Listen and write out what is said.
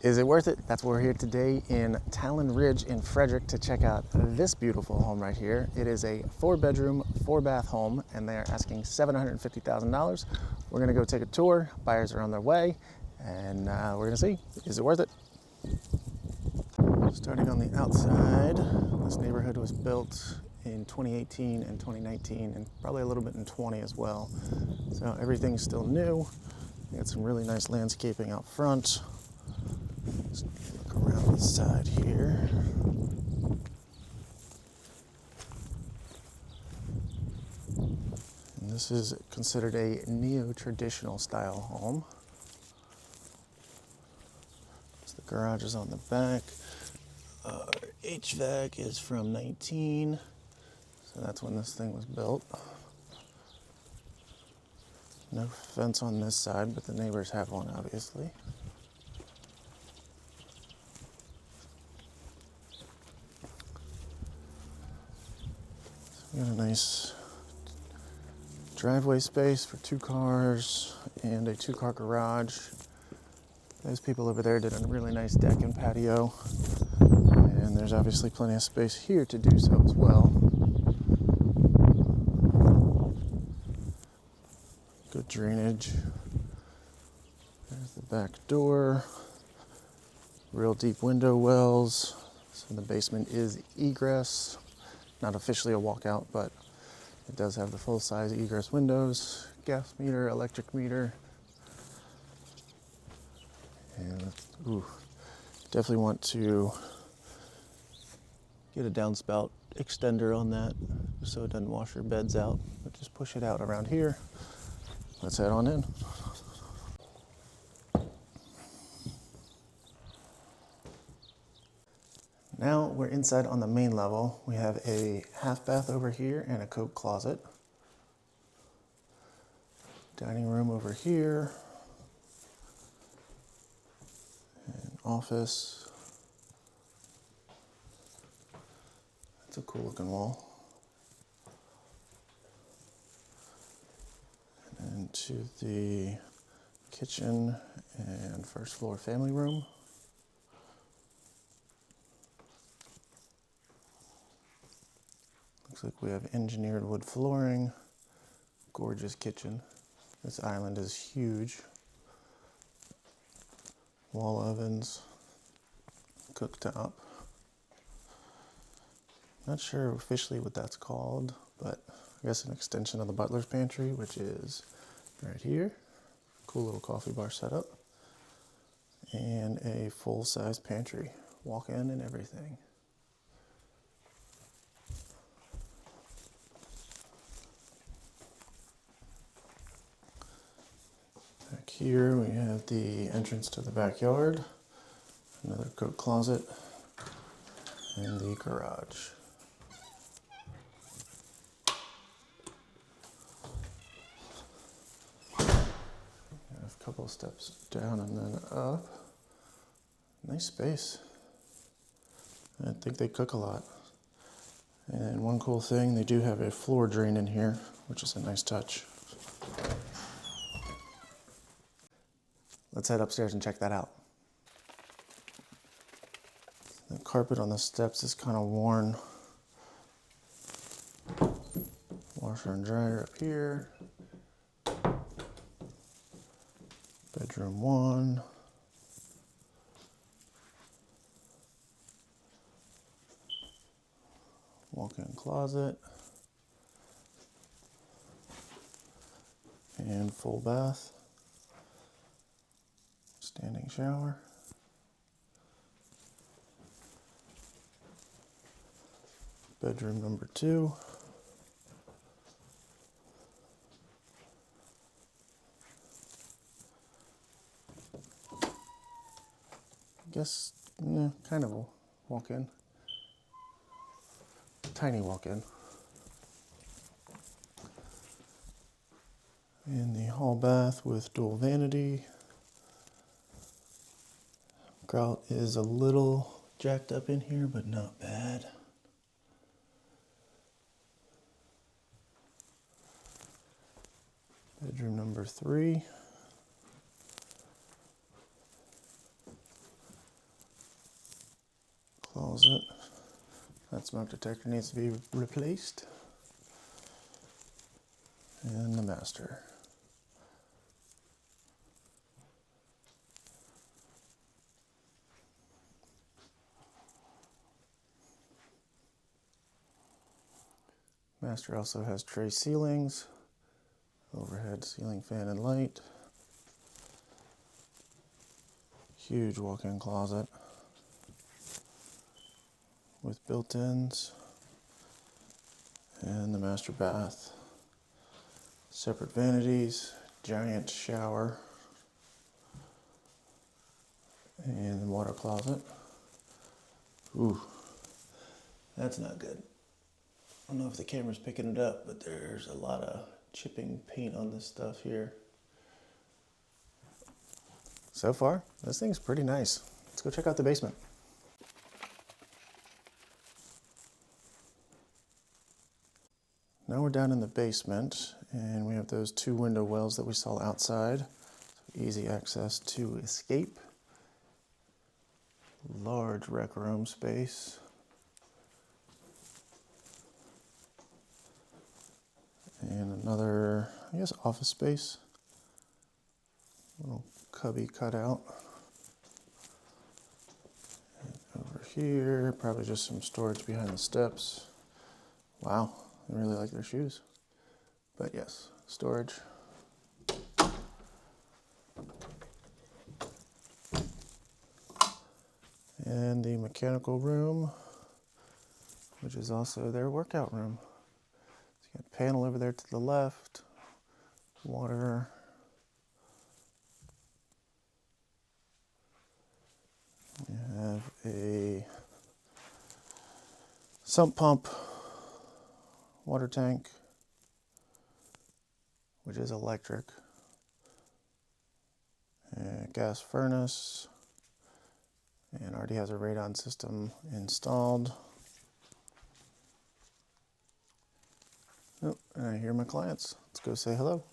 Is it worth it? That's why we're here today in Talon Ridge in Frederick to check out this beautiful home right here. It is a 4-bedroom, 4-bath home, and they are asking $750,000. We're gonna go take a tour. Buyers are on their way, and we're gonna see, is it worth it? Starting on the outside, this neighborhood was built in 2018 and 2019, and probably a little bit in 20 as well. So everything's still new. We got some really nice landscaping out front. Let's look around the side here. And this is considered a neo-traditional style home. So the garage is on the back. HVAC is from 19, so that's when this thing was built. No fence on this side, but the neighbors have one, obviously. We got a nice driveway space for 2 cars and a 2-car garage. Those people over there did a really nice deck and patio. And there's obviously plenty of space here to do so as well. Good drainage. There's the back door. Real deep window wells. So the basement is egress. Not officially a walkout, but it does have the full-size egress windows, gas meter, electric meter. And definitely want to get a downspout extender on that just so it doesn't wash your beds out, but just push it out around here. Let's head on in. Now we're inside on the main level. We have a half bath over here and a coat closet. Dining room over here. An office. It's a cool looking wall. And into the kitchen and first floor family room. Looks like we have engineered wood flooring. Gorgeous kitchen. This island is huge. Wall ovens. Cooktop. Not sure officially what that's called, but I guess an extension of the Butler's Pantry, which is right here. Cool little coffee bar setup. And a full-size pantry. Walk-in and everything. Back here we have the entrance to the backyard. Another coat closet. And the garage. A couple steps down and then up. Nice space. I think they cook a lot. And one cool thing, they do have a floor drain in here, which is a nice touch. Let's head upstairs and check that out. The carpet on the steps is kind of worn. Washer and dryer up here. Bedroom 1. Walk-in closet. And full bath. Standing shower. Bedroom number 2. Guess, kind of a walk-in. Tiny walk-in. And the hall bath with dual vanity. Grout is a little jacked up in here, but not bad. Bedroom number 3. Closet. That smoke detector needs to be replaced. And the master. Master also has tray ceilings, overhead ceiling fan and light, huge walk-in closet with built-ins, and the master bath. Separate vanities, giant shower, and the water closet. Ooh, that's not good. I don't know if the camera's picking it up, but there's a lot of chipping paint on this stuff here. So far, this thing's pretty nice. Let's go check out the basement. Now we're down in the basement, and we have those 2 window wells that we saw outside. So easy access to escape. Large rec room space. And another, I guess, office space. Little cubby cut out. And over here, probably just some storage behind the steps. Wow, I really like their shoes. But yes, storage. And the mechanical room, which is also their workout room. So you got a panel over there to the left, water. You have a sump pump, water tank, which is electric, and gas furnace, and already has a radon system installed. Oh, and I hear my clients. Let's go say hello.